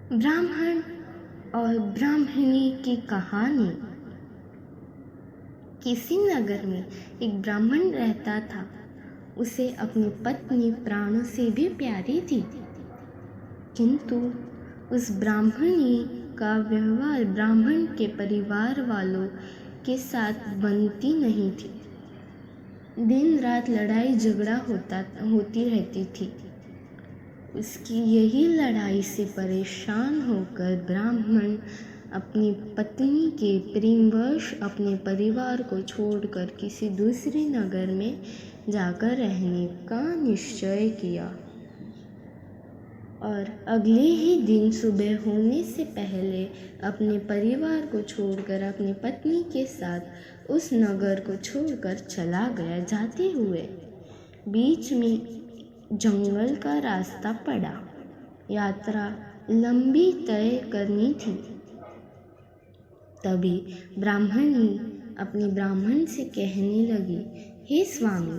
ब्राह्मण और ब्राह्मणी की कहानी। किसी नगर में एक ब्राह्मण रहता था। उसे अपनी पत्नी प्राणों से भी प्यारी थी, किंतु उस ब्राह्मणी का व्यवहार ब्राह्मण के परिवार वालों के साथ बनती नहीं थी। दिन रात लड़ाई झगड़ा होती रहती थी। उसकी यही लड़ाई से परेशान होकर ब्राह्मण अपनी पत्नी के प्रेमवश अपने परिवार को छोड़कर किसी दूसरे नगर में जाकर रहने का निश्चय किया और अगले ही दिन सुबह होने से पहले अपने परिवार को छोड़कर अपनी पत्नी के साथ उस नगर को छोड़कर चला गया। जाते हुए बीच में जंगल का रास्ता पड़ा। यात्रा लंबी तय करनी थी। तभी ब्राह्मणी अपने ब्राह्मण से कहने लगी, हे स्वामी,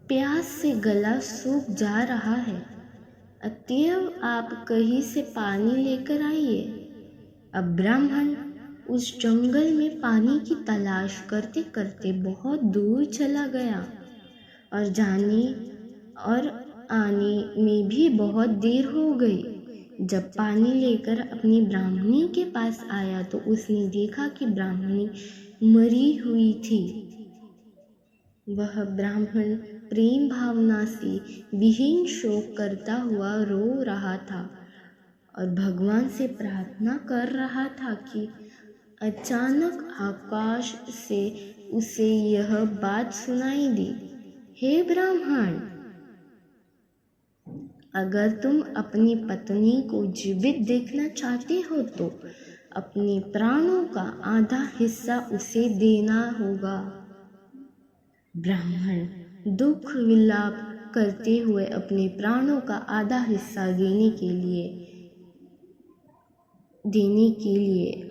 प्यास से गला सूख जा रहा है, अतएव आप कहीं से पानी लेकर आइए। अब ब्राह्मण उस जंगल में पानी की तलाश करते करते बहुत दूर चला गया और जाने और आने में भी बहुत देर हो गई। जब पानी लेकर अपनी ब्राह्मणी के पास आया तो उसने देखा कि ब्राह्मणी मरी हुई थी। वह ब्राह्मण प्रेम भावना से विहीन शोक करता हुआ रो रहा था और भगवान से प्रार्थना कर रहा था कि अचानक आकाश से उसे यह बात सुनाई दी, हे ब्राह्मण, अगर तुम अपनी पत्नी को जीवित देखना चाहते हो तो अपने प्राणों का आधा हिस्सा उसे देना होगा। ब्राह्मण दुख विलाप करते हुए अपने प्राणों का आधा हिस्सा देने के लिए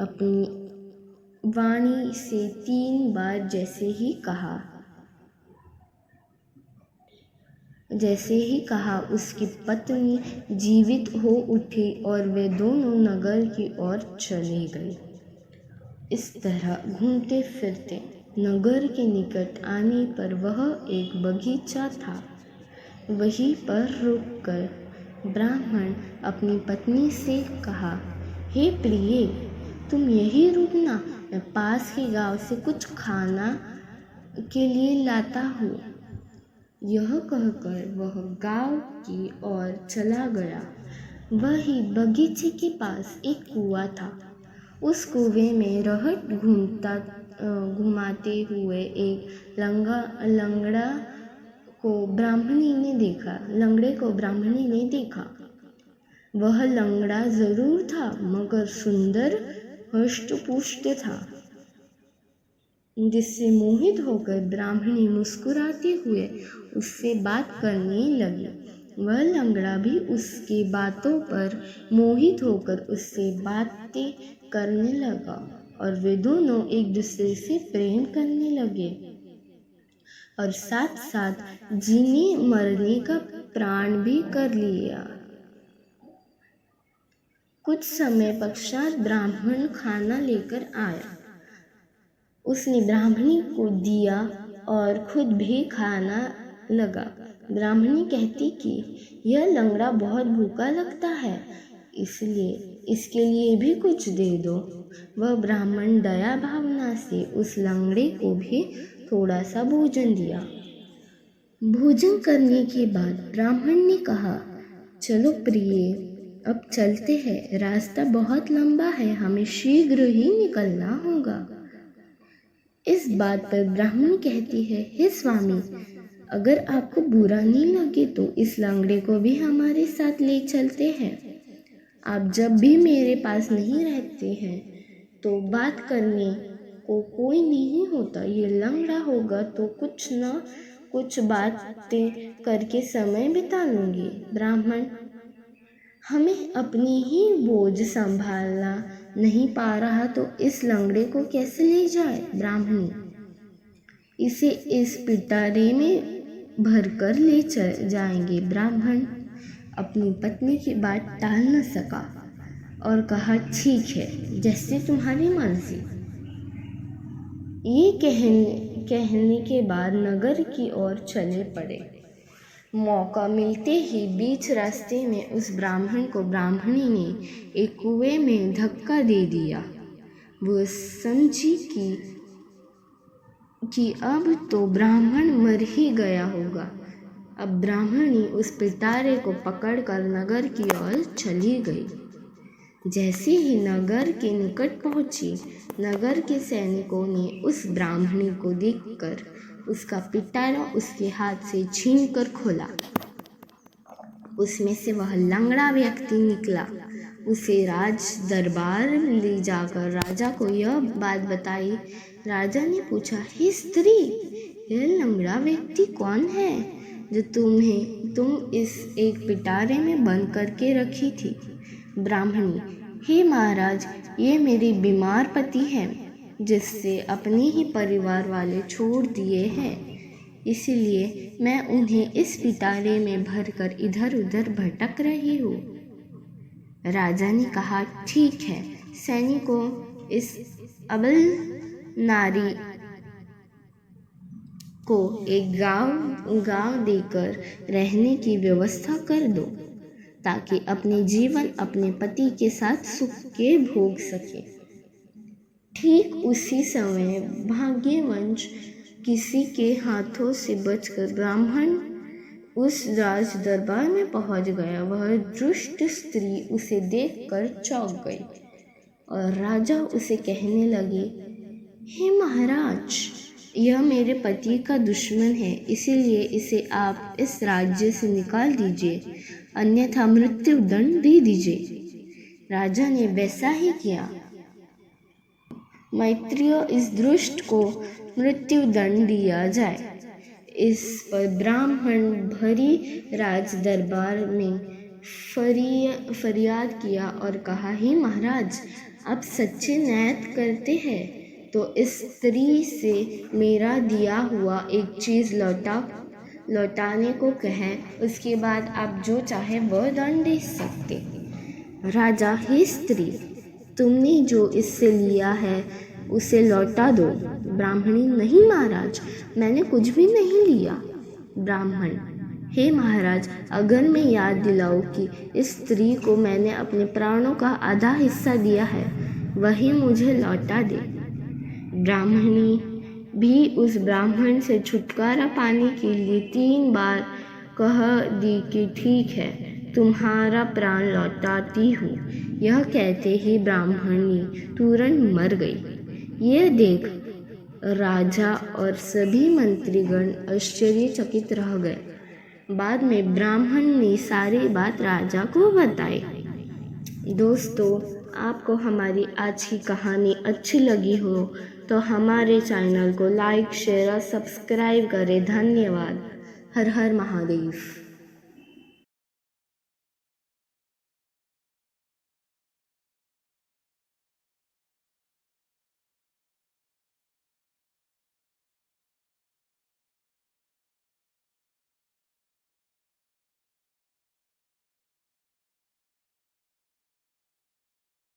अपनी वाणी से 3 बार जैसे ही कहा उसकी पत्नी जीवित हो उठी और वे दोनों नगर की ओर चले गए। इस तरह घूमते फिरते नगर के निकट आने पर वह एक बगीचा था। वहीं पर रुककर ब्राह्मण अपनी पत्नी से कहा, हे प्रिय, तुम यहीं रुकना, मैं पास के गांव से कुछ खाना के लिए लाता हूँ। यह कहकर वह गांव की ओर चला गया। वही बगीचे के पास एक कुआं था। उस कुएं में रहट घुमाते हुए एक लंगड़े को ब्राह्मणी ने देखा। वह लंगड़ा जरूर था, मगर सुंदर हष्ट-पुष्ट था, जिससे मोहित होकर ब्राह्मणी मुस्कुराते हुए उससे बात करने लगी। वह लंगड़ा भी उसकी बातों पर मोहित होकर उससे बातें करने लगा और वे दोनों एक दूसरे से प्रेम करने लगे और साथ साथ जीने मरने का प्रण भी कर लिया। कुछ समय पश्चात ब्राह्मण खाना लेकर आया। उसने ब्राह्मणी को दिया और खुद भी खाना लगा। ब्राह्मणी कहती कि यह लंगड़ा बहुत भूखा लगता है, इसलिए इसके लिए भी कुछ दे दो। वह ब्राह्मण दया भावना से उस लंगड़े को भी थोड़ा सा भोजन दिया। भोजन करने के बाद ब्राह्मण ने कहा, चलो प्रिय, अब चलते हैं, रास्ता बहुत लंबा है, हमें शीघ्र ही निकलना होगा। इस बात पर ब्राह्मणी कहती है, हे स्वामी, अगर आपको बुरा नहीं लगे तो इस लंगड़े को भी हमारे साथ ले चलते हैं। आप जब भी मेरे पास नहीं रहते हैं तो बात करने को कोई नहीं होता। ये लंगड़ा होगा तो कुछ न कुछ बातें करके समय बिता लूँगी। ब्राह्मण, हमें अपनी ही बोझ संभालना नहीं पा रहा तो इस लंगड़े को कैसे ले जाए। ब्राह्मणी, इसे इस पिटारे में भरकर ले जाएंगे। ब्राह्मण अपनी पत्नी की बात टाल न सका और कहा, ठीक है, जैसे तुम्हारी मर्जी। ये कहने के बाद नगर की ओर चले पड़े। मौका मिलते ही बीच रास्ते में उस ब्राह्मण को ब्राह्मणी ने एक कुएं में धक्का दे दिया। वो समझी कि अब तो ब्राह्मण मर ही गया होगा। अब ब्राह्मणी उस पिटारे को पकड़कर नगर की ओर चली गई। जैसे ही नगर के निकट पहुंची, नगर के सैनिकों ने उस ब्राह्मणी को देखकर उसका पिटारा उसके हाथ से छीनकर खोला। उसमें से वह लंगड़ा व्यक्ति निकला। उसे राज दरबार ले जाकर राजा को यह बात बताई। राजा ने पूछा, हे स्त्री, यह लंगड़ा व्यक्ति कौन है जो तुम इस एक पिटारे में बंद करके रखी थी? ब्राह्मणी, हे महाराज, ये मेरे बीमार पति हैं, जिससे अपने ही परिवार वाले छोड़ दिए हैं, इसलिए मैं उन्हें इस पिटारे में भरकर इधर उधर भटक रही हूँ। राजा ने कहा, ठीक है, सैनिकों इस अबल नारी को एक गांव देकर रहने की व्यवस्था कर दो, ताकि अपने जीवन अपने पति के साथ सुख के भोग सके। ठीक उसी समय भाग्यवंश किसी के हाथों से बचकर ब्राह्मण उस राज दरबार में पहुंच गया। वह दुष्ट स्त्री उसे देखकर चौंक गई और राजा उसे कहने लगे, हे महाराज, यह मेरे पति का दुश्मन है, इसीलिए इसे आप इस राज्य से निकाल दीजिए, अन्यथा मृत्यु दंड दे दीजिए। राजा ने वैसा ही किया। मैत्रियों, इस दुष्ट को मृत्यु दंड दिया जाए। इस पर ब्राह्मण भरी राज दरबार में फरियाद किया और कहा, हे महाराज, आप सच्चे न्याय करते हैं तो इस स्त्री से मेरा दिया हुआ एक चीज़ लौटाने को कहें, उसके बाद आप जो चाहे वह दंड दे सकते। राजा, हे स्त्री, तुमने जो इससे लिया है उसे लौटा दो। ब्राह्मणी, नहीं महाराज, मैंने कुछ भी नहीं लिया। ब्राह्मण, हे महाराज, अगर मैं याद दिलाऊं कि इस स्त्री को मैंने अपने प्राणों का आधा हिस्सा दिया है, वही मुझे लौटा दे। ब्राह्मणी भी उस ब्राह्मण से छुटकारा पाने के लिए 3 बार कह दी कि ठीक है, तुम्हारा प्राण लौटाती हूँ। यह कहते ही ब्राह्मणी तुरंत मर गई। यह देख राजा और सभी मंत्रीगण आश्चर्यचकित रह गए। बाद में ब्राह्मण ने सारी बात राजा को बताई। दोस्तों, आपको हमारी आज की कहानी अच्छी लगी हो तो हमारे चैनल को लाइक, शेयर और सब्सक्राइब करें। धन्यवाद। हर हर महादेव।